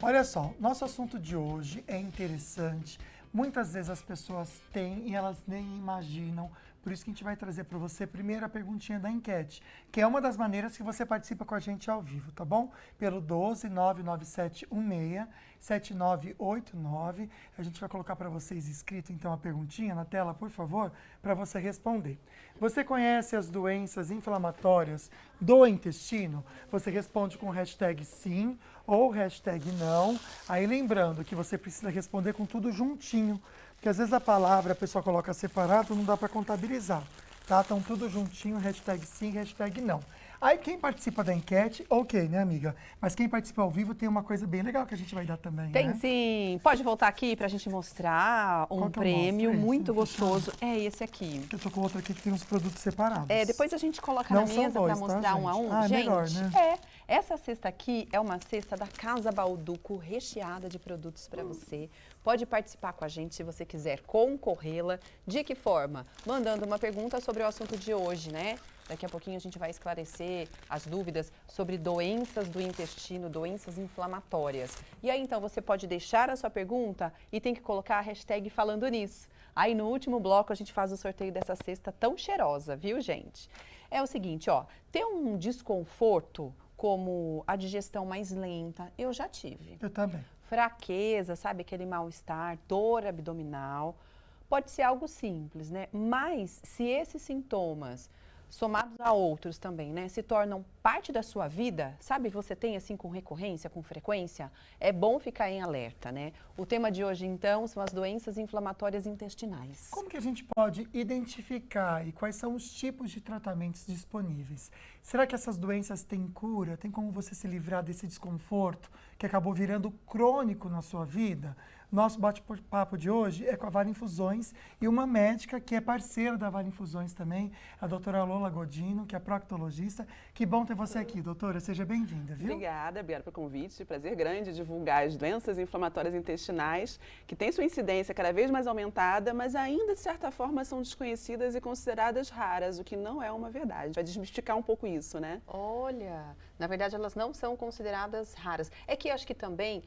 Olha só, nosso assunto de hoje é interessante. Muitas vezes as pessoas têm e elas nem imaginam. Por isso que a gente vai trazer para você primeiro a perguntinha da enquete, que é uma das maneiras que você participa com a gente ao vivo, tá bom? Pelo 12 99716 7989. A gente vai colocar para vocês escrito então a perguntinha na tela, por favor, para você responder. Você conhece as doenças inflamatórias do intestino? Você responde com hashtag sim ou hashtag não. Aí lembrando que você precisa responder com tudo juntinho, porque às vezes a palavra a pessoa coloca separado, não dá para contabilizar, tá? Então tudo juntinho, hashtag sim, hashtag não. Aí quem participa da enquete, ok, né, amiga? Mas quem participa ao vivo tem uma coisa bem legal que a gente vai dar também, Tem né? sim. Pode voltar aqui pra gente mostrar um Qual que eu prêmio mostro? Esse, muito vou gostoso. É esse aqui. Eu tô com outro aqui que tem uns produtos separados. Depois a gente coloca Não na são mesa dois, para mostrar tá, um a gente? um. Ah, é gente, melhor, né? essa cesta aqui é uma cesta da Casa Balduco, recheada de produtos para você. Pode participar com a gente se você quiser concorrê-la. De que forma? Mandando uma pergunta sobre o assunto de hoje, né? Daqui a pouquinho a gente vai esclarecer as dúvidas sobre doenças do intestino, doenças inflamatórias. E aí, então, você pode deixar a sua pergunta e tem que colocar a hashtag falando nisso. Aí, no último bloco, a gente faz o sorteio dessa cesta tão cheirosa, viu, gente? É o seguinte, ó, ter um desconforto como a digestão mais lenta, eu já tive. Eu também. Fraqueza, sabe, aquele mal-estar, dor abdominal, pode ser algo simples, né? Mas se esses sintomas somados a outros também, né, se tornam parte da sua vida, sabe, você tem assim com recorrência, com frequência, é bom ficar em alerta, né? O tema de hoje, então, são as doenças inflamatórias intestinais. Como que a gente pode identificar e quais são os tipos de tratamentos disponíveis? Será que essas doenças têm cura? Tem como você se livrar desse desconforto que acabou virando crônico na sua vida? Nosso bate-papo de hoje é com a Vale Infusões e uma médica que é parceira da Vale Infusões também, a doutora Lola Godino, que é proctologista. Que bom ter você aqui, doutora. Seja bem-vinda, viu? Obrigada pelo convite. Prazer grande divulgar as doenças inflamatórias intestinais, que têm sua incidência cada vez mais aumentada, mas ainda, de certa forma, são desconhecidas e consideradas raras, o que não é uma verdade. Vai desmistificar um pouco isso, né? Olha, na verdade elas não são consideradas raras. É que eu acho que também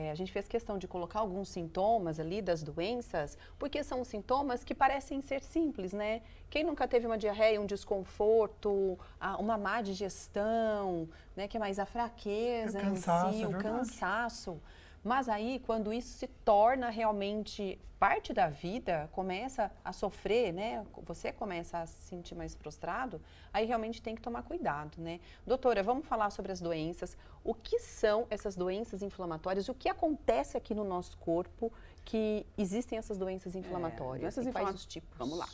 a gente fez questão de colocar alguns sintomas ali das doenças, porque são sintomas que parecem ser simples, né? Quem nunca teve uma diarreia, um desconforto, uma má digestão, né? Que é mais a fraqueza em si, o cansaço. Mas aí, quando isso se torna realmente parte da vida, começa a sofrer, né? Você começa a se sentir mais prostrado, aí realmente tem que tomar cuidado, né? Doutora, vamos falar sobre as doenças. O que são essas doenças inflamatórias? O que acontece aqui no nosso corpo que existem essas doenças inflamatórias? E quais os tipos? Vamos lá.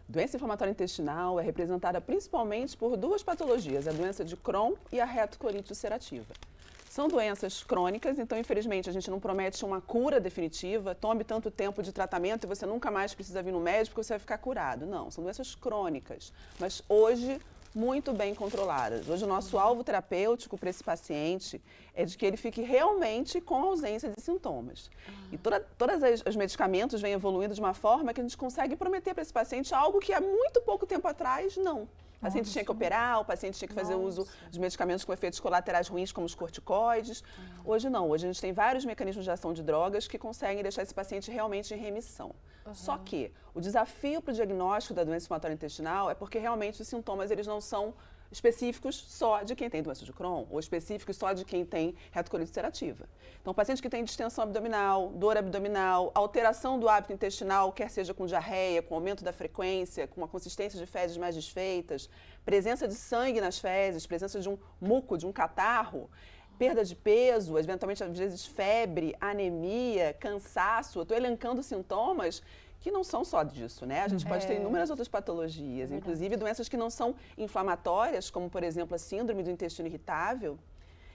Doença inflamatória intestinal é representada principalmente por duas patologias, a doença de Crohn e a retocolite ulcerativa. São doenças crônicas, então, infelizmente, a gente não promete uma cura definitiva, tome tanto tempo de tratamento e você nunca mais precisa vir no médico porque você vai ficar curado. Não, são doenças crônicas, mas hoje muito bem controladas. Hoje o nosso alvo terapêutico para esse paciente é de que ele fique realmente com ausência de sintomas. E todos os medicamentos vêm evoluindo de uma forma que a gente consegue prometer para esse paciente algo que há muito pouco tempo atrás, não. O paciente tinha que operar, o paciente tinha que fazer uso de medicamentos com efeitos colaterais ruins, como os corticoides. Hoje não, hoje a gente tem vários mecanismos de ação de drogas que conseguem deixar esse paciente realmente em remissão. Só que o desafio para o diagnóstico da doença inflamatória intestinal é porque realmente os sintomas eles não são específicos só de quem tem doença de Crohn ou específicos só de quem tem retocolite ulcerativa. Então, o paciente que tem distensão abdominal, dor abdominal, alteração do hábito intestinal, quer seja com diarreia, com aumento da frequência, com uma consistência de fezes mais desfeitas, presença de sangue nas fezes, presença de um muco, de um catarro, perda de peso, eventualmente às vezes febre, anemia, cansaço. Eu estou elencando sintomas que não são só disso, né? A gente pode ter inúmeras outras patologias, inclusive doenças que não são inflamatórias, como, por exemplo, a síndrome do intestino irritável,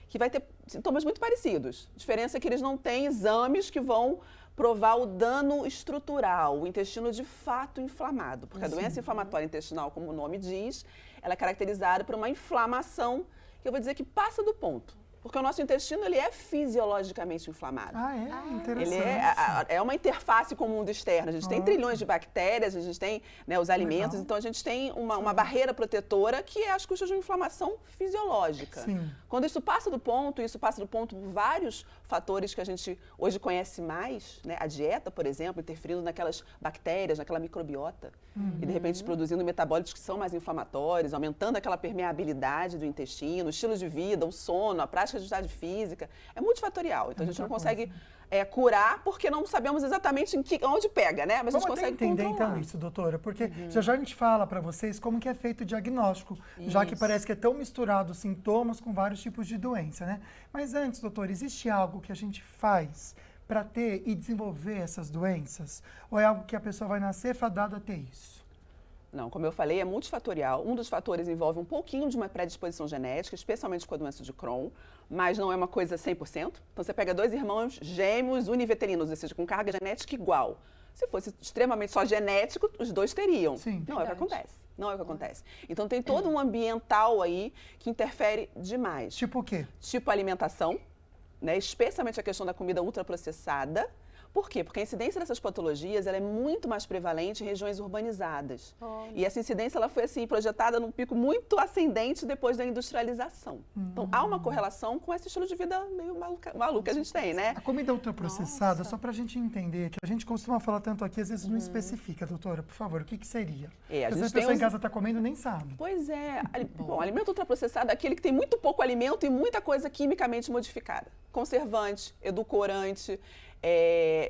que vai ter sintomas muito parecidos. A diferença é que eles não têm exames que vão provar o dano estrutural, o intestino de fato inflamado, porque a doença inflamatória intestinal, como o nome diz, ela é caracterizada por uma inflamação, que eu vou dizer que passa do ponto. Porque o nosso intestino, ele é fisiologicamente inflamado. Ah, é? Interessante. Ele é uma interface com o mundo externo. A gente tem trilhões de bactérias, a gente tem, né, os alimentos, Legal. então a gente tem uma barreira protetora que é às custas de uma inflamação fisiológica. Sim. Quando isso passa do ponto por vários fatores que a gente hoje conhece mais, né? A dieta, por exemplo, interferindo naquelas bactérias, naquela microbiota, e de repente produzindo metabólitos que são mais inflamatórios, aumentando aquela permeabilidade do intestino, o estilo de vida, o sono, a prática de atividade física, é multifatorial. Então a gente não consegue curar porque não sabemos exatamente onde pega, né? Mas Vamos a gente até consegue entender controlar. então isso, doutora, porque já a gente fala para vocês como que é feito o diagnóstico, já que parece que é tão misturado sintomas com vários tipos de doença, né? Mas antes, doutora, existe algo que a gente faz para ter e desenvolver essas doenças? Ou é algo que a pessoa vai nascer fadada a ter isso? Não, como eu falei, é multifatorial. Um dos fatores envolve um pouquinho de uma predisposição genética, especialmente com a doença de Crohn, mas não é uma coisa 100%. Então, você pega 2 irmãos gêmeos univeterinos, ou seja, com carga genética igual. Se fosse extremamente só genético, os 2 teriam. Sim. Não é o que acontece. Não é o que acontece. Então, tem todo um ambiental aí que interfere demais. Tipo o quê? Tipo alimentação, né? Especialmente a questão da comida ultraprocessada. Por quê? Porque a incidência dessas patologias ela é muito mais prevalente em regiões urbanizadas. E essa incidência ela foi assim, projetada num pico muito ascendente depois da industrialização. Então, há uma correlação com esse estilo de vida meio maluco que a gente tem, né? A comida ultraprocessada, só para a gente entender, que a gente costuma falar tanto aqui, às vezes não especifica, doutora, por favor, o que seria? É, a Porque gente a tem pessoa em uns- casa está comendo e nem sabe. Pois é. Bom, alimento ultraprocessado é aquele que tem muito pouco alimento e muita coisa quimicamente modificada. Conservante, edulcorante,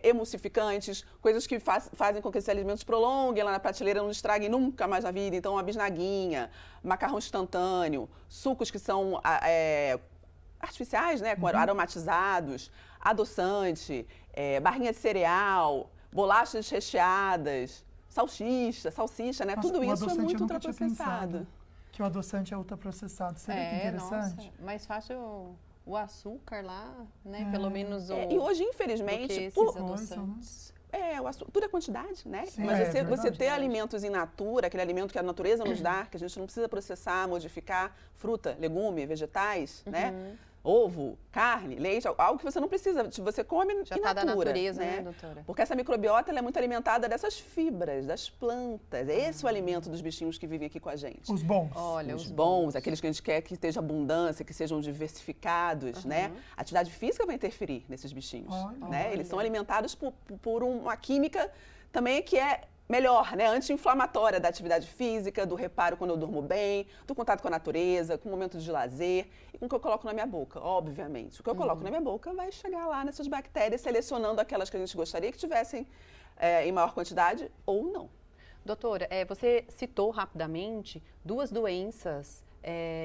emulsificantes, coisas que fazem com que esses alimentos prolonguem lá na prateleira, não estraguem nunca mais na vida. Então, uma bisnaguinha, macarrão instantâneo, sucos que são artificiais, né, com aromatizados, adoçante, barrinha de cereal, bolachas recheadas, salsicha, né? Nossa, Tudo o isso é adoçante muito eu nunca tinha ultraprocessado. pensado que o adoçante é ultraprocessado. Seria que interessante? Nossa, mais fácil o açúcar lá, né? Pelo menos o... E hoje, do que infelizmente, esses por, adoçantes. tudo é quantidade, né? Sim, Mas você verdade. ter alimentos in natura, aquele alimento que a natureza nos dá, que a gente não precisa processar, modificar, fruta, legume, vegetais, né? Ovo, carne, leite, algo que você não precisa, você come Já in tá da natura, natureza, né, doutora? Porque essa microbiota ela é muito alimentada dessas fibras, das plantas. É esse o alimento dos bichinhos que vivem aqui com a gente. Os bons. Olha, Os bons, aqueles que a gente quer que esteja abundância, que sejam diversificados, né? A atividade física vai interferir nesses bichinhos, Olha. né? Eles são alimentados por uma química também que é melhor, né? Anti-inflamatória da atividade física, do reparo quando eu durmo bem, do contato com a natureza, com momentos de lazer e com o que eu coloco na minha boca, obviamente. O que eu coloco na minha boca vai chegar lá nessas bactérias, selecionando aquelas que a gente gostaria que tivessem em maior quantidade ou não. Doutora, você citou rapidamente 2 doenças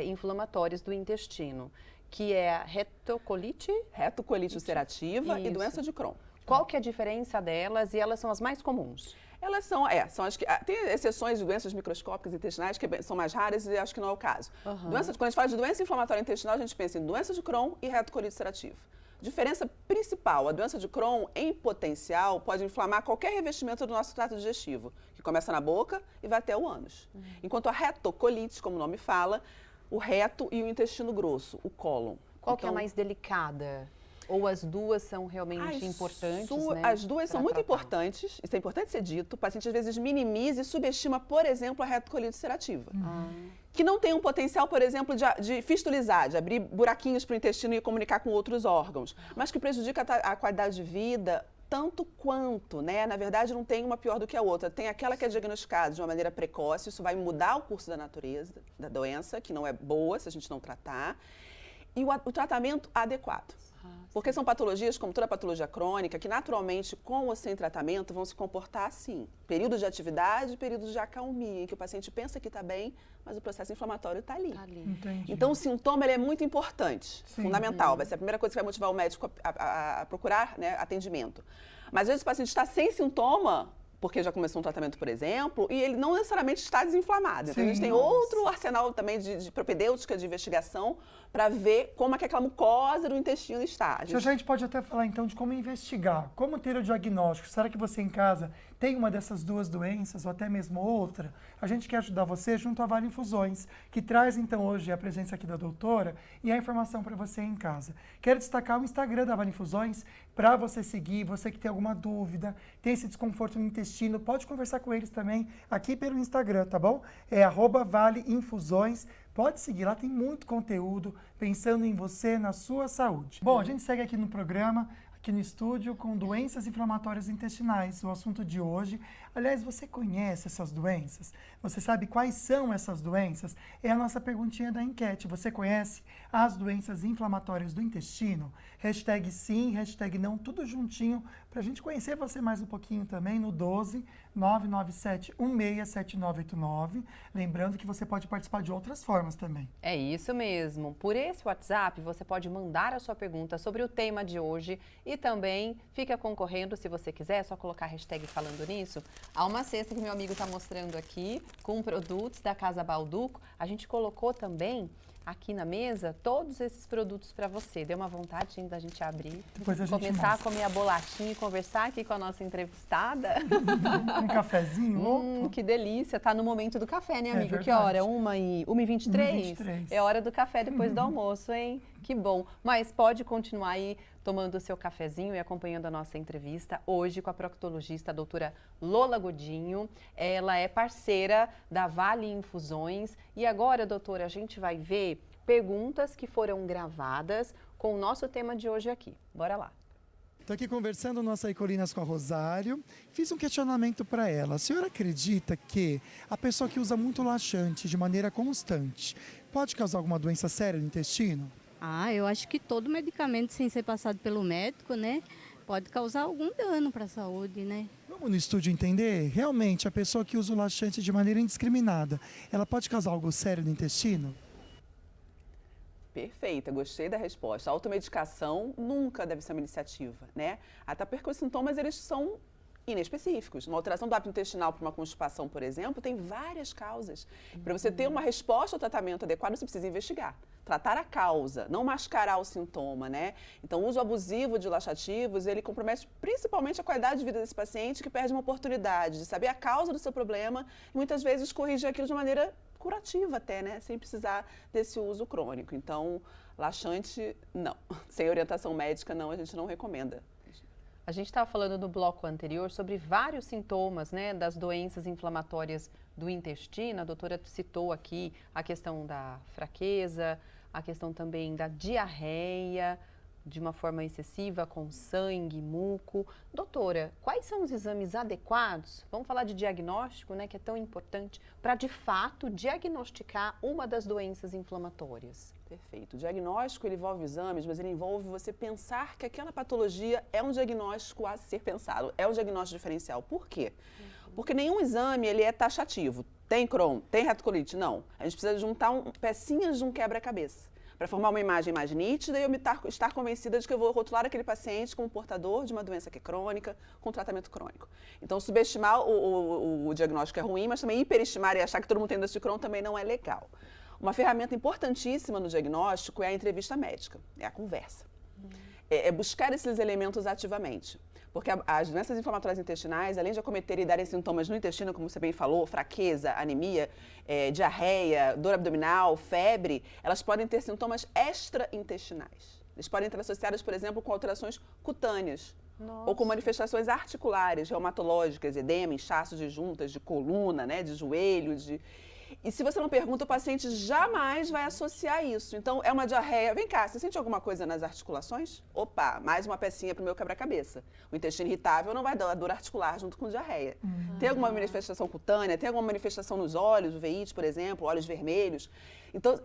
inflamatórias do intestino, que é a retocolite. Retocolite ulcerativa e Isso. doença de Crohn. Qual que é a diferença delas e elas são as mais comuns? Elas são as que. Tem exceções de doenças microscópicas intestinais que são mais raras e acho que não é o caso. Quando a gente fala de doença inflamatória intestinal, a gente pensa em doença de Crohn e retocolite ulcerativa. Diferença principal, a doença de Crohn, em potencial, pode inflamar qualquer revestimento do nosso trato digestivo, que começa na boca e vai até o ânus. Enquanto a retocolite, como o nome fala, o reto e o intestino grosso, o cólon. Qual que é a mais delicada? Ou as duas são realmente importantes, né? As duas são pra muito tratar? importantes, isso é importante ser dito. O paciente às vezes minimiza e subestima, por exemplo, a retocolite ulcerativa. Que não tem um potencial, por exemplo, de fistulizar, de abrir buraquinhos para o intestino e comunicar com outros órgãos, mas que prejudica a qualidade de vida tanto quanto, né? Na verdade, não tem uma pior do que a outra. Tem aquela que é diagnosticada de uma maneira precoce, isso vai mudar o curso da natureza, da doença, que não é boa se a gente não tratar, e o tratamento adequado. Porque são patologias, como toda patologia crônica, que naturalmente, com ou sem tratamento, vão se comportar assim. Períodos de atividade, períodos de acalmia, em que o paciente pensa que está bem, mas o processo inflamatório está ali. Tá ali. Entendi. Então, o sintoma ele é muito importante, Sim. fundamental. Vai ser a primeira coisa que vai motivar o médico a procurar, né, atendimento. Mas às vezes o paciente está sem sintoma, porque já começou um tratamento, por exemplo, e ele não necessariamente está desinflamado. Então, a gente tem Nossa. outro arsenal também de propedêutica, de investigação, para ver como é que aquela mucosa do intestino está. Já a gente pode até falar, então, de como investigar, como ter o diagnóstico. Será que você em casa tem uma dessas duas doenças, ou até mesmo outra? A gente quer ajudar você junto à Vale Infusões, que traz, então, hoje a presença aqui da doutora e a informação para você em casa. Quero destacar o Instagram da Vale Infusões para você seguir, você que tem alguma dúvida, tem esse desconforto no intestino, pode conversar com eles também aqui pelo Instagram, tá bom? É @valeinfusões. Pode seguir, lá tem muito conteúdo pensando em você, na sua saúde. Bom, a gente segue aqui no programa, aqui no estúdio, com doenças inflamatórias intestinais, o assunto de hoje. Aliás, você conhece essas doenças? Você sabe quais são essas doenças? É a nossa perguntinha da enquete. Você conhece as doenças inflamatórias do intestino? Hashtag sim, hashtag não, tudo juntinho, para a gente conhecer você mais um pouquinho também no 12 997 167989. Lembrando que você pode participar de outras formas também. É isso mesmo. Por esse WhatsApp, você pode mandar a sua pergunta sobre o tema de hoje e também fica concorrendo, se você quiser, é só colocar a hashtag falando nisso. Há uma cesta que meu amigo está mostrando aqui, com produtos da Casa Balduco. A gente colocou também aqui na mesa todos esses produtos para você. Deu uma vontade da gente abrir, Depois a gente começar a mostra. comer a bolachinha e conversar aqui com a nossa entrevistada. Um cafezinho, opa. Que delícia. Tá no momento do café, né, amigo? Que verdade. hora? 1h23? 1h23. É hora do café depois do almoço, hein? Que bom. Mas pode continuar aí tomando o seu cafezinho e acompanhando a nossa entrevista hoje com a proctologista a doutora Lola Godinho. Ela é parceira da Vale Infusões. E agora, doutora, a gente vai ver perguntas que foram gravadas com o nosso tema de hoje aqui. Bora lá. Estou aqui conversando no Açaí Colinas com a Rosário. Fiz um questionamento para ela. A senhora acredita que a pessoa que usa muito laxante de maneira constante pode causar alguma doença séria no intestino? Eu acho que todo medicamento, sem ser passado pelo médico, né, pode causar algum dano para a saúde, né? Vamos no estúdio entender? Realmente, a pessoa que usa o laxante de maneira indiscriminada, ela pode causar algo sério no intestino? Perfeita, gostei da resposta. A automedicação nunca deve ser uma iniciativa, né? Até porque os sintomas, eles são inespecíficos. Uma alteração do hábito intestinal por uma constipação, por exemplo, tem várias causas. Para você ter uma resposta ao tratamento adequado, você precisa investigar. Tratar a causa, não mascarar o sintoma, né? Então, o uso abusivo de laxativos, ele compromete principalmente a qualidade de vida desse paciente, que perde uma oportunidade de saber a causa do seu problema e muitas vezes corrigir aquilo de maneira curativa até, né? Sem precisar desse uso crônico. Então, laxante, não. Sem orientação médica, não, a gente não recomenda. A gente estava falando no bloco anterior sobre vários sintomas, né, das doenças inflamatórias do intestino. A doutora citou aqui a questão da fraqueza, a questão também da diarreia, de uma forma excessiva, com sangue, muco. Doutora, quais são os exames adequados? Vamos falar de diagnóstico, né, que é tão importante, para de fato diagnosticar uma das doenças inflamatórias. Perfeito. O diagnóstico, ele envolve exames, mas ele envolve você pensar que aquela patologia é um diagnóstico a ser pensado, é um diagnóstico diferencial. Por quê? Porque nenhum exame, ele é taxativo. Tem Crohn, tem retocolite? Não. A gente precisa juntar pecinhas de um quebra-cabeça para formar uma imagem mais nítida e eu estar convencida de que eu vou rotular aquele paciente como portador de uma doença que é crônica, com tratamento crônico. Então, subestimar o diagnóstico é ruim, mas também hiperestimar e achar que todo mundo tem doença de Crohn também não é legal. Uma ferramenta importantíssima no diagnóstico é a entrevista médica, é a conversa. É buscar esses elementos ativamente. Porque as doenças inflamatórias intestinais, além de acometerem e darem sintomas no intestino, como você bem falou, fraqueza, anemia, diarreia, dor abdominal, febre, elas podem ter sintomas extraintestinais. Eles podem estar associados, por exemplo, com alterações cutâneas. Ou com manifestações articulares, reumatológicas, edema, inchaços de juntas, de coluna, né, de joelho, E se você não pergunta, o paciente jamais vai associar isso. Então, é uma diarreia. Vem cá, você sente alguma coisa nas articulações? Opa, mais uma pecinha para o meu quebra-cabeça. O intestino irritável não vai dar dor articular junto com diarreia. Tem alguma manifestação cutânea? Tem alguma manifestação nos olhos, uveíte, por exemplo, olhos vermelhos? Então,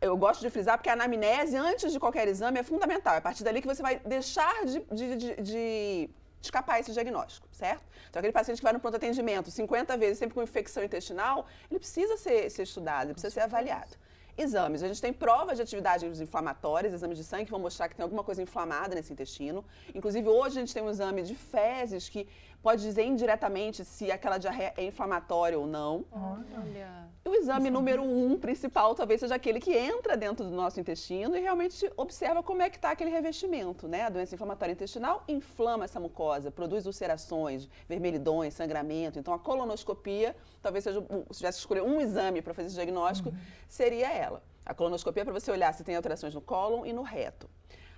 eu gosto de frisar porque a anamnese, antes de qualquer exame, é fundamental. É a partir dali que você vai deixar de escapar esse diagnóstico, certo? Então, aquele paciente que vai no pronto atendimento 50 vezes, sempre com infecção intestinal, ele precisa ser estudado, ele precisa ser avaliado. Exames. A gente tem provas de atividades inflamatórias, exames de sangue que vão mostrar que tem alguma coisa inflamada nesse intestino. Inclusive, hoje a gente tem um exame de fezes que pode dizer indiretamente se aquela diarreia é inflamatória ou não. Olha. E o exame número 1 principal talvez seja aquele que entra dentro do nosso intestino e realmente observa como é que está aquele revestimento, né? A doença inflamatória intestinal inflama essa mucosa, produz ulcerações, vermelhidões, sangramento. Então, a colonoscopia, talvez seja, se tivesse que escolher um exame para fazer esse diagnóstico, seria ela. A colonoscopia é para você olhar se tem alterações no cólon e no reto.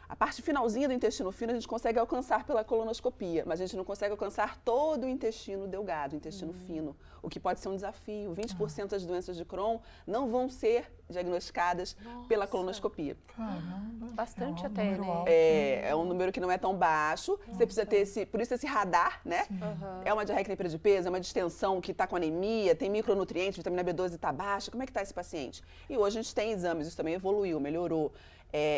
A parte finalzinha do intestino fino a gente consegue alcançar pela colonoscopia, mas a gente não consegue alcançar todo o intestino delgado, o intestino fino, o que pode ser um desafio. 20% das doenças de Crohn não vão ser diagnosticadas pela colonoscopia. Caramba. Bastante um até, número né? alto. É um número que não é tão baixo, você precisa ter por isso esse radar, né? Aham. É uma diarreia que tem perda de peso, é uma distensão que está com anemia, tem micronutrientes, vitamina B12 está baixa, como é que está esse paciente? E hoje a gente tem exames, isso também evoluiu, melhorou.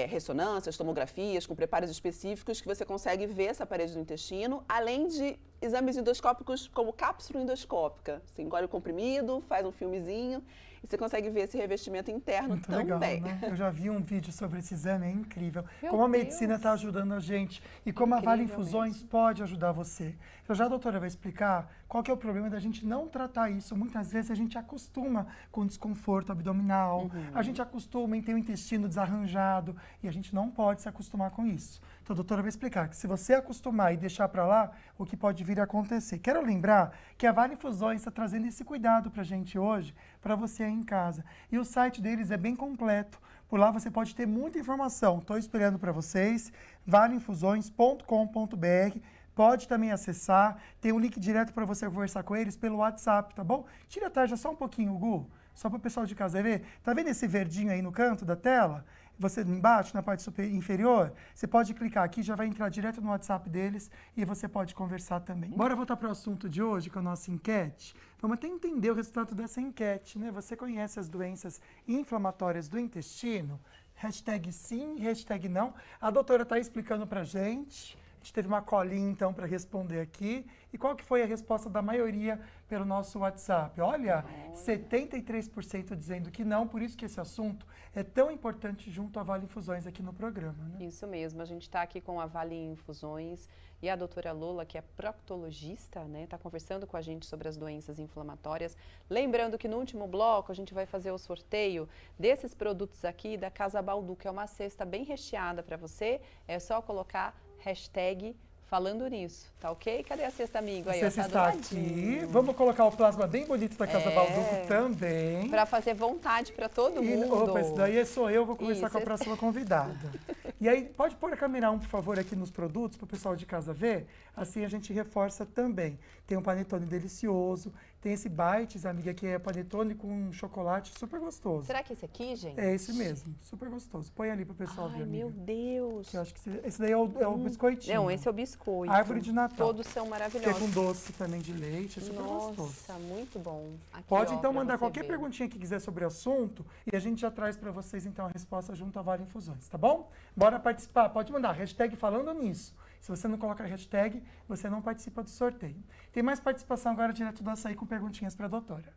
Ressonâncias, tomografias, com preparos específicos que você consegue ver essa parede do intestino, além de exames endoscópicos como cápsula endoscópica. Você engole o comprimido, faz um filmezinho e você consegue ver esse revestimento interno Muito também. legal, né? Eu já vi um vídeo sobre esse exame, é incrível. Meu Como a medicina Deus. está ajudando a gente e como a Vale Infusões pode ajudar você. Já a doutora vai explicar qual que é o problema da gente não tratar isso. Muitas vezes a gente acostuma com desconforto abdominal, a gente acostuma em ter o intestino desarranjado e a gente não pode se acostumar com isso. Então a doutora vai explicar que se você acostumar e deixar para lá, o que pode vir a acontecer. Quero lembrar que a Vale Infusões está trazendo esse cuidado para a gente hoje, para você aí em casa. E o site deles é bem completo. Por lá você pode ter muita informação. Estou esperando para vocês, valeinfusões.com.br. Pode também acessar, tem um link direto para você conversar com eles pelo WhatsApp, tá bom? Tira a tarja só um pouquinho, Gu, só para o pessoal de casa ver. Tá vendo esse verdinho aí no canto da tela? Você embaixo, na parte inferior, você pode clicar aqui, já vai entrar direto no WhatsApp deles e você pode conversar também. Bora voltar para o assunto de hoje, com a nossa enquete. Vamos até entender o resultado dessa enquete, né? Você conhece as doenças inflamatórias do intestino? Hashtag sim, hashtag não. A doutora está explicando para a gente. A gente teve uma colinha, então, para responder aqui. E qual que foi a resposta da maioria pelo nosso WhatsApp? Olha, 73% dizendo que não, por isso que esse assunto é tão importante junto à Vale Infusões aqui no programa, né? Isso mesmo, a gente está aqui com a Vale Infusões e a doutora Lola, que é proctologista, né? Está conversando com a gente sobre as doenças inflamatórias. Lembrando que no último bloco a gente vai fazer o sorteio desses produtos aqui da Casa Baldu, que é uma cesta bem recheada para você. É só colocar hashtag falando nisso, tá ok? Cadê a cesta amigo aí? A Ó, cesta tá está do ladinho. aqui. Vamos colocar o plasma bem bonito da Casa Balduco também. Para fazer vontade para todo mundo. Opa, esse daí sou eu, vou conversar Isso, com a próxima convidada. E aí, pode pôr a câmera 1, por favor, aqui nos produtos, para o pessoal de casa ver. Assim a gente reforça também. Tem um panetone delicioso, tem esse bites, amiga, que é panetone com chocolate super gostoso. Será que esse aqui, gente? É esse mesmo, super gostoso. Põe ali para o pessoal ver, Ai, amiga. meu Deus. Que eu acho que esse daí é o biscoitinho. Não, esse é o biscoito. Árvore de Natal. Todos são Que é maravilhosos. com doce também de leite, é super gostoso. Nossa, muito bom. Aqui, Pode ó, então pra mandar você qualquer ver. perguntinha que quiser sobre o assunto e a gente já traz para vocês então a resposta junto à Vale Infusões, tá bom? Bora participar, pode mandar, hashtag falando nisso. Se você não colocar hashtag, você não participa do sorteio. Tem mais participação agora direto do Açaí com perguntinhas para a doutora.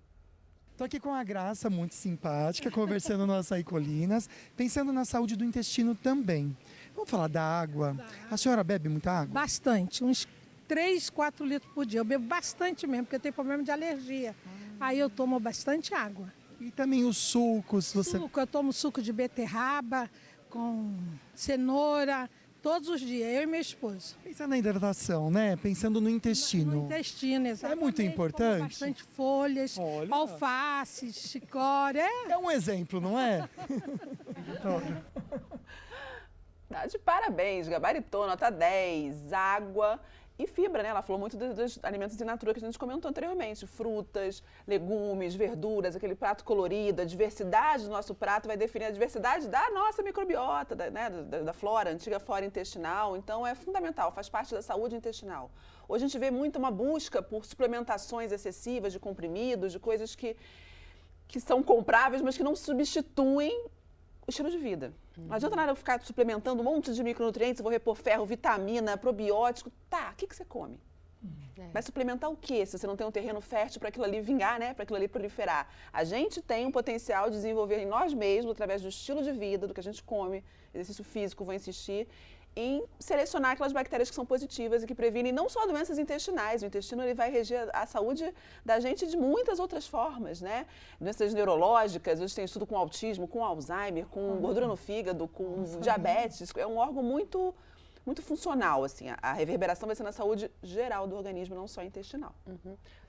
Estou aqui com a Graça, muito simpática, conversando no Açaí Colinas, pensando na saúde do intestino também. Vamos falar da água. A senhora bebe muita água? Bastante, uns 3, 4 litros por dia. Eu bebo bastante mesmo, porque eu tenho problema de alergia. Aí eu tomo bastante água. E também os sucos, você... Suco, eu tomo suco de beterraba, com cenoura, todos os dias, eu e meu esposo. Pensando na hidratação, né? Pensando no intestino. No intestino, exatamente. É muito importante? Como bastante folhas, Olha. alface, chicória. É um exemplo, não é? Tá de parabéns, gabaritou, nota 10, água e fibra, né? Ela falou muito dos alimentos in natura que a gente comentou anteriormente, frutas, legumes, verduras, aquele prato colorido, a diversidade do nosso prato vai definir a diversidade da nossa microbiota, da flora, antiga flora intestinal, então é fundamental, faz parte da saúde intestinal. Hoje a gente vê muito uma busca por suplementações excessivas de comprimidos, de coisas que são compráveis, mas que não substituem o estilo de vida. Não adianta nada eu ficar suplementando um monte de micronutrientes, vou repor ferro, vitamina, probiótico. Tá, o que você come? Vai suplementar o quê se você não tem um terreno fértil para aquilo ali vingar, né? Para aquilo ali proliferar? A gente tem um potencial de desenvolver em nós mesmos, através do estilo de vida, do que a gente come, exercício físico, vou insistir, em selecionar aquelas bactérias que são positivas e que previnem não só doenças intestinais. O intestino ele vai reger a saúde da gente de muitas outras formas, né? Doenças neurológicas, hoje tem estudo com autismo, com Alzheimer, com gordura no fígado, com diabetes. É um órgão muito funcional, assim. A reverberação vai ser na saúde geral do organismo, não só intestinal.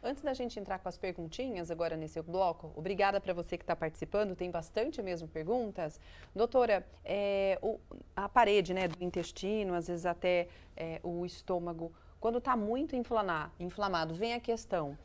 Antes da gente entrar com as perguntinhas agora nesse bloco, obrigada para você que está participando, tem bastante mesmo perguntas. Doutora, a parede, né, do intestino, às vezes até o estômago, quando está muito inflamado, vem a questão,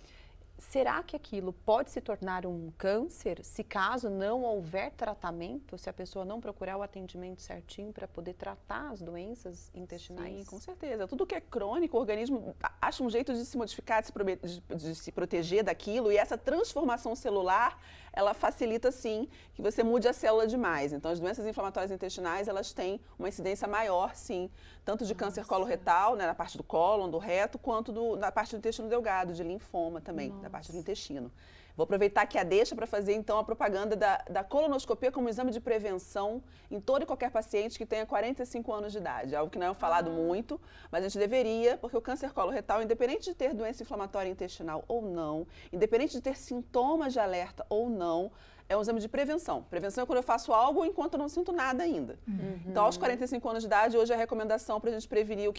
será que aquilo pode se tornar um câncer se caso não houver tratamento, se a pessoa não procurar o atendimento certinho para poder tratar as doenças intestinais? Sim, com certeza. Tudo que é crônico, o organismo acha um jeito de se modificar, de se proteger daquilo, e essa transformação celular, ela facilita, sim, que você mude a célula demais. Então, as doenças inflamatórias intestinais, elas têm uma incidência maior, sim, tanto de câncer coloretal, né, na parte do cólon, do reto, quanto na parte do intestino delgado, de linfoma também, da parte do intestino. Vou aproveitar aqui a deixa para fazer, então, a propaganda da colonoscopia como exame de prevenção em todo e qualquer paciente que tenha 45 anos de idade. Algo que não é falado muito, mas a gente deveria, porque o câncer coloretal, independente de ter doença inflamatória intestinal ou não, independente de ter sintomas de alerta ou não, é um exame de prevenção. Prevenção é quando eu faço algo enquanto eu não sinto nada ainda. Então, aos 45 anos de idade, hoje é a recomendação para a gente prevenir o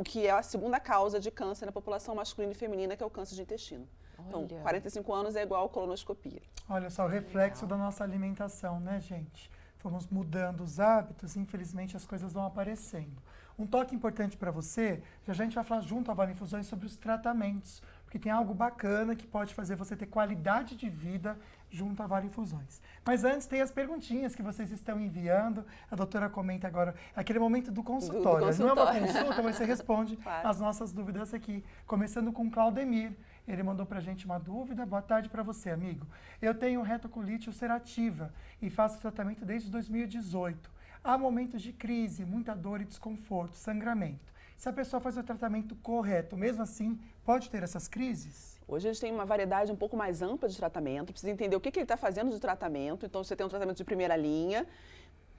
que é a segunda causa de câncer na população masculina e feminina, que é o câncer de intestino. Então, 45 anos é igual a colonoscopia. Olha só, o reflexo da nossa alimentação, né, gente? Fomos mudando os hábitos e, infelizmente, as coisas vão aparecendo. Um toque importante para você, já a gente vai falar junto à Vale Infusões sobre os tratamentos, porque tem algo bacana que pode fazer você ter qualidade de vida junto à Vale Infusões. Mas antes tem as perguntinhas que vocês estão enviando, a doutora comenta agora, aquele momento do consultório. Não é uma consulta, mas você responde as nossas dúvidas aqui. Começando com o Claudemir. Ele mandou pra gente uma dúvida. Boa tarde para você, amigo. Eu tenho retocolite ulcerativa e faço tratamento desde 2018. Há momentos de crise, muita dor e desconforto, sangramento. Se a pessoa faz o tratamento correto, mesmo assim, pode ter essas crises? Hoje a gente tem uma variedade um pouco mais ampla de tratamento, precisa entender o que ele está fazendo de tratamento. Então, você tem um tratamento de primeira linha,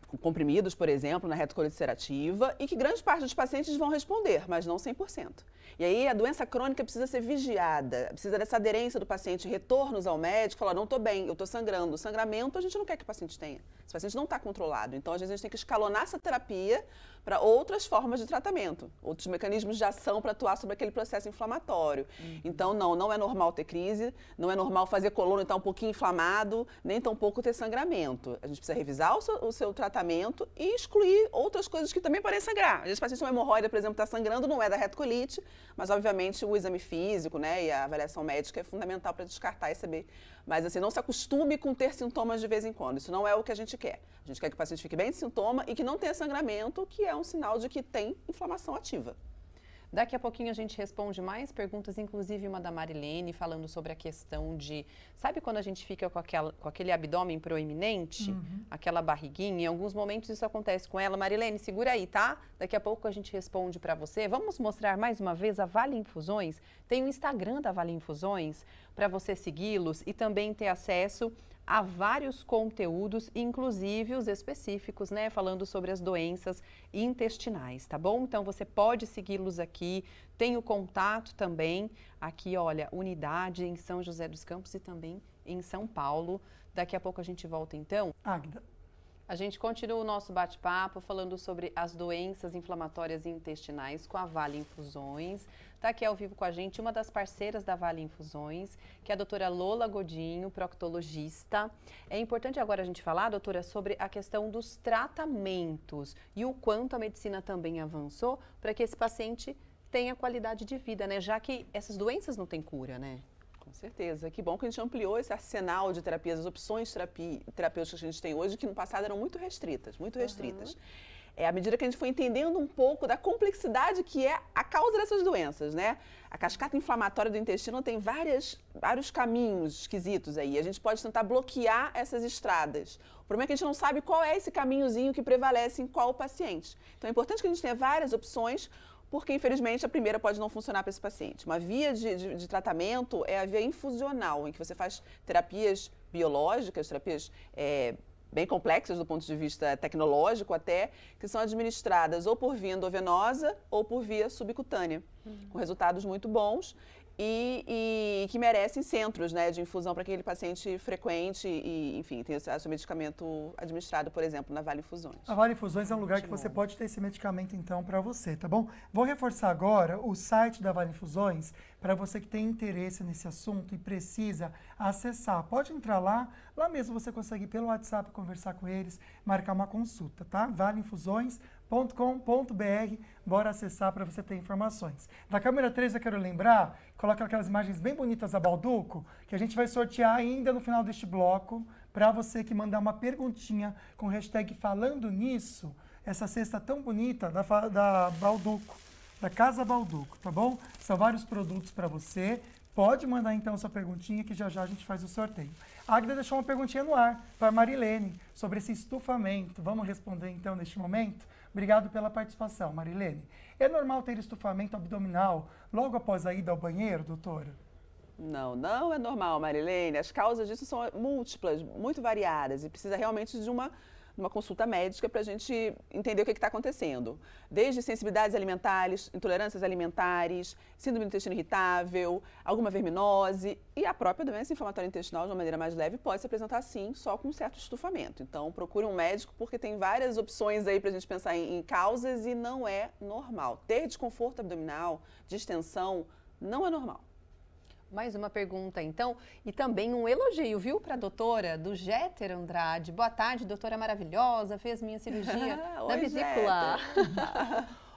com comprimidos, por exemplo, na retocolite ulcerativa, e que grande parte dos pacientes vão responder, mas não 100%. E aí a doença crônica precisa ser vigiada, precisa dessa aderência do paciente, retornos ao médico, falar, não estou bem, eu estou sangrando. O sangramento a gente não quer que o paciente tenha. Esse paciente não está controlado. Então, às vezes, a gente tem que escalonar essa terapia para outras formas de tratamento, outros mecanismos de ação para atuar sobre aquele processo inflamatório. Então, não é normal ter crise, não é normal fazer coluna e estar um pouquinho inflamado, nem tampouco ter sangramento. A gente precisa revisar o seu tratamento e excluir outras coisas que também podem sangrar. Às vezes, o paciente tem uma hemorroida, por exemplo, está sangrando, não é da retocolite, mas, obviamente, o exame físico, né, e a avaliação médica é fundamental para descartar e saber. Mas, assim, não se acostume com ter sintomas de vez em quando. Isso não é o que a gente quer. A gente quer que o paciente fique bem de sintoma e que não tenha sangramento, que é um sinal de que tem inflamação ativa. Daqui a pouquinho a gente responde mais perguntas, inclusive uma da Marilene, falando sobre a questão de... Sabe quando a gente fica com aquele abdômen proeminente? Aquela barriguinha? Em alguns momentos isso acontece com ela. Marilene, segura aí, tá? Daqui a pouco a gente responde para você. Vamos mostrar mais uma vez a Vale Infusões. Tem o Instagram da Vale Infusões para você segui-los e também ter acesso a vários conteúdos, inclusive os específicos, né, falando sobre as doenças intestinais, tá bom? Então, você pode segui-los aqui, tem o contato também, aqui, olha, unidade em São José dos Campos e também em São Paulo. Daqui a pouco a gente volta, então. Águida. A gente continua o nosso bate-papo falando sobre as doenças inflamatórias intestinais com a Vale Infusões. Está aqui ao vivo com a gente uma das parceiras da Vale Infusões, que é a doutora Lola Godinho, proctologista. É importante agora a gente falar, doutora, sobre a questão dos tratamentos e o quanto a medicina também avançou para que esse paciente tenha qualidade de vida, né? Já que essas doenças não têm cura, né? Com certeza. Que bom que a gente ampliou esse arsenal de terapias, as opções terapêuticas que a gente tem hoje, que no passado eram muito restritas, muito restritas. À medida que a gente foi entendendo um pouco da complexidade que é a causa dessas doenças, né? A cascata inflamatória do intestino tem vários caminhos esquisitos aí. A gente pode tentar bloquear essas estradas. O problema é que a gente não sabe qual é esse caminhozinho que prevalece em qual paciente. Então é importante que a gente tenha várias opções, porque infelizmente a primeira pode não funcionar para esse paciente. Uma via de tratamento é a via infusional, em que você faz terapias biológicas, terapias bem complexas do ponto de vista tecnológico até, que são administradas ou por via endovenosa ou por via subcutânea, com resultados muito bons. E que merecem centros, né, de infusão para aquele paciente frequente e, enfim, tem o seu medicamento administrado, por exemplo, na Vale Infusões. A Vale Infusões é um lugar que você pode ter esse medicamento, então, para você, tá bom? Vou reforçar agora o site da Vale Infusões para você que tem interesse nesse assunto e precisa acessar. Pode entrar lá mesmo você consegue ir pelo WhatsApp conversar com eles, marcar uma consulta, tá? valeinfusões.com.br, bora acessar para você ter informações. Da câmera 3 eu quero lembrar, coloca aquelas imagens bem bonitas da Balduco, que a gente vai sortear ainda no final deste bloco, para você que mandar uma perguntinha com hashtag falando nisso, essa cesta tão bonita da Balduco, da Casa Balduco, tá bom? São vários produtos para você. Pode mandar então sua perguntinha que já já a gente faz o sorteio. A Agda deixou uma perguntinha no ar para a Marilene sobre esse estufamento. Vamos responder então neste momento? Obrigado pela participação, Marilene. É normal ter estufamento abdominal logo após a ida ao banheiro, doutora? Não é normal, Marilene. As causas disso são múltiplas, muito variadas e precisa realmente de uma consulta médica para a gente entender o que está acontecendo. Desde sensibilidades alimentares, intolerâncias alimentares, síndrome do intestino irritável, alguma verminose e a própria doença inflamatória intestinal, de uma maneira mais leve, pode se apresentar sim, só com um certo estufamento. Então, procure um médico porque tem várias opções aí para a gente pensar em causas e não é normal. Ter desconforto abdominal, distensão, não é normal. Mais uma pergunta, então, e também um elogio, viu, para a doutora, do Jeter Andrade. Boa tarde, doutora maravilhosa, fez minha cirurgia na vesícula.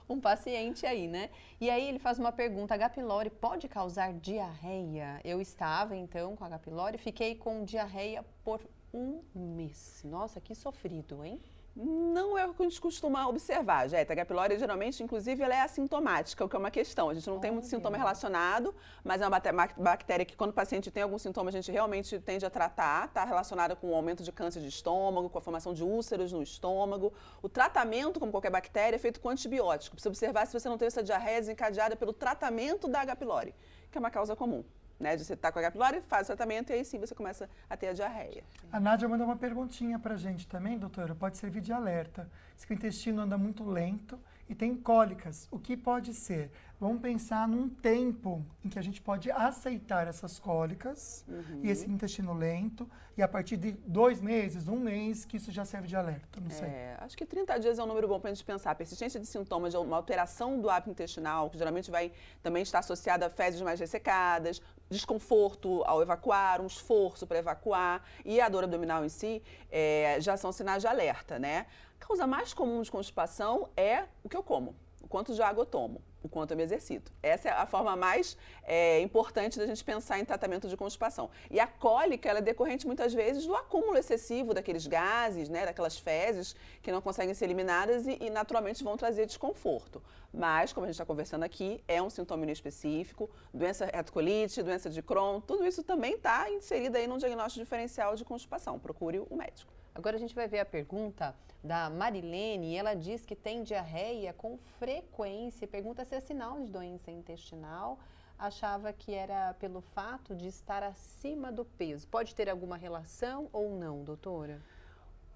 Um paciente aí, né? E aí ele faz uma pergunta, H. pylori pode causar diarreia? Eu estava, então, com H. pylori, fiquei com diarreia por 1 mês. Nossa, que sofrido, hein? Não é o que a gente costuma observar, Jéssica. A H. pylori, geralmente, inclusive, ela é assintomática, o que é uma questão. A gente não tem muito sintoma relacionado, mas é uma bactéria que, quando o paciente tem algum sintoma, a gente realmente tende a tratar. Está relacionada com o aumento de câncer de estômago, com a formação de úlceros no estômago. O tratamento, como qualquer bactéria, é feito com antibiótico. Precisa observar se você não tem essa diarreia desencadeada pelo tratamento da H. pylori, que é uma causa comum. Né, de você estar com a H. pylori, faz o tratamento e aí sim você começa a ter a diarreia. A Nádia mandou uma perguntinha pra gente também, doutora. Pode servir de alerta. Diz que o intestino anda muito lento e tem cólicas. O que pode ser? Vamos pensar num tempo em que a gente pode aceitar essas cólicas e esse intestino lento. E a partir de 2 meses, 1 mês, que isso já serve de alerta, não sei. Acho que 30 dias é um número bom para a gente pensar. Persistência de sintomas de uma alteração do hábito intestinal, que geralmente vai também estar associada a fezes mais ressecadas, desconforto ao evacuar, um esforço para evacuar e a dor abdominal em si, já são sinais de alerta, né? A causa mais comum de constipação é o que eu como, o quanto de água eu tomo, o quanto eu me exercito. Essa é a forma mais importante da gente pensar em tratamento de constipação. E a cólica, ela é decorrente muitas vezes do acúmulo excessivo daqueles gases, né, daquelas fezes que não conseguem ser eliminadas e naturalmente vão trazer desconforto. Mas, como a gente está conversando aqui, é um sintoma inespecífico, doença retocolite, doença de Crohn, tudo isso também está inserido aí num diagnóstico diferencial de constipação. Procure o médico. Agora a gente vai ver a pergunta da Marilene, e ela diz que tem diarreia com frequência. Pergunta se é sinal de doença intestinal. Achava que era pelo fato de estar acima do peso. Pode ter alguma relação ou não, doutora?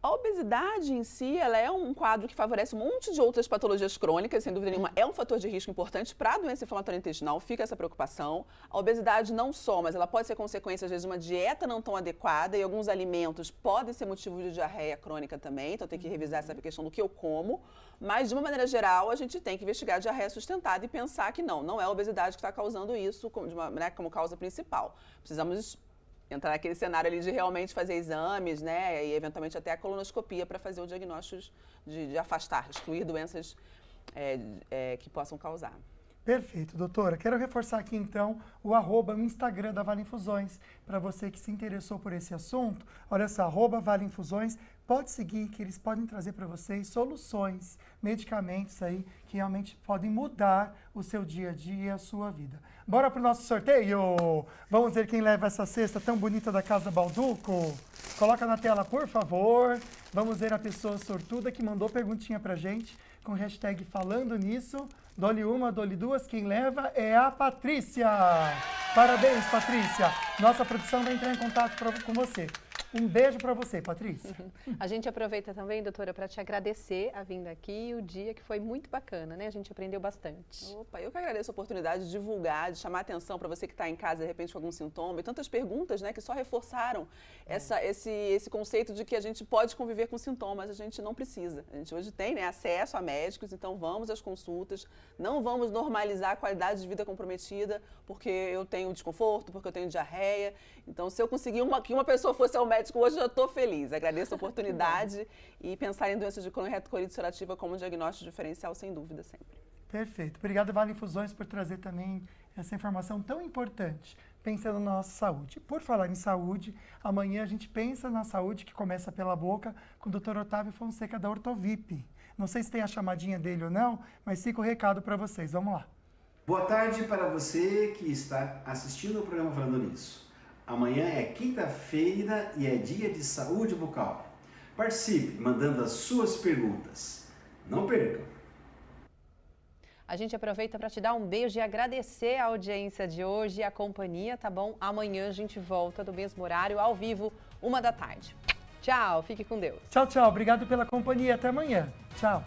A obesidade em si, ela é um quadro que favorece um monte de outras patologias crônicas, sem dúvida nenhuma, é um fator de risco importante para a doença inflamatória intestinal, fica essa preocupação. A obesidade não só, mas ela pode ser consequência, às vezes, de uma dieta não tão adequada e alguns alimentos podem ser motivo de diarreia crônica também, então tem que revisar essa questão do que eu como. Mas, de uma maneira geral, a gente tem que investigar a diarreia sustentada e pensar que não é a obesidade que está causando isso como causa principal. Precisamos entrar naquele cenário ali de realmente fazer exames, né, e eventualmente até a colonoscopia para fazer o diagnóstico de afastar, excluir doenças que possam causar. Perfeito, doutora. Quero reforçar aqui, então, o arroba no Instagram da Vale Infusões. Para você que se interessou por esse assunto, olha só, arroba Vale Infusões, pode seguir que eles podem trazer para vocês soluções, medicamentos aí que realmente podem mudar o seu dia a dia e a sua vida. Bora pro nosso sorteio? Vamos ver quem leva essa cesta tão bonita da Casa Balduco? Coloca na tela, por favor. Vamos ver a pessoa sortuda que mandou perguntinha pra gente com hashtag falando nisso. Dole uma, dole duas, quem leva é a Patrícia. Parabéns, Patrícia. Nossa produção vai entrar em contato com você. Um beijo para você, Patrícia. A gente aproveita também, doutora, para te agradecer a vinda aqui e o dia que foi muito bacana, né? A gente aprendeu bastante. Opa, eu que agradeço a oportunidade de divulgar, de chamar a atenção para você que está em casa, de repente, com algum sintoma. E tantas perguntas, né, que só reforçaram esse conceito de que a gente pode conviver com sintomas, a gente não precisa. A gente hoje tem, né, acesso a médicos, então vamos às consultas, não vamos normalizar a qualidade de vida comprometida porque eu tenho desconforto, porque eu tenho diarreia. Então, se eu conseguir que uma pessoa fosse ao médico hoje, eu já estou feliz. Agradeço a oportunidade e pensar em doenças de Crohn e retocolite ulcerativa como diagnóstico diferencial, sem dúvida, sempre. Perfeito. Obrigado, Vale Infusões, por trazer também essa informação tão importante, pensando na nossa saúde. Por falar em saúde, amanhã a gente pensa na saúde, que começa pela boca, com o Dr. Otávio Fonseca, da Ortovip. Não sei se tem a chamadinha dele ou não, mas fica o recado para vocês. Vamos lá. Boa tarde para você que está assistindo o programa Falando Nisso. Amanhã é quinta-feira e é dia de saúde bucal. Participe mandando as suas perguntas. Não percam! A gente aproveita para te dar um beijo e agradecer a audiência de hoje e a companhia, tá bom? Amanhã a gente volta do mesmo horário, ao vivo, 1 da tarde. Tchau, fique com Deus. Tchau, tchau. Obrigado pela companhia. Até amanhã. Tchau.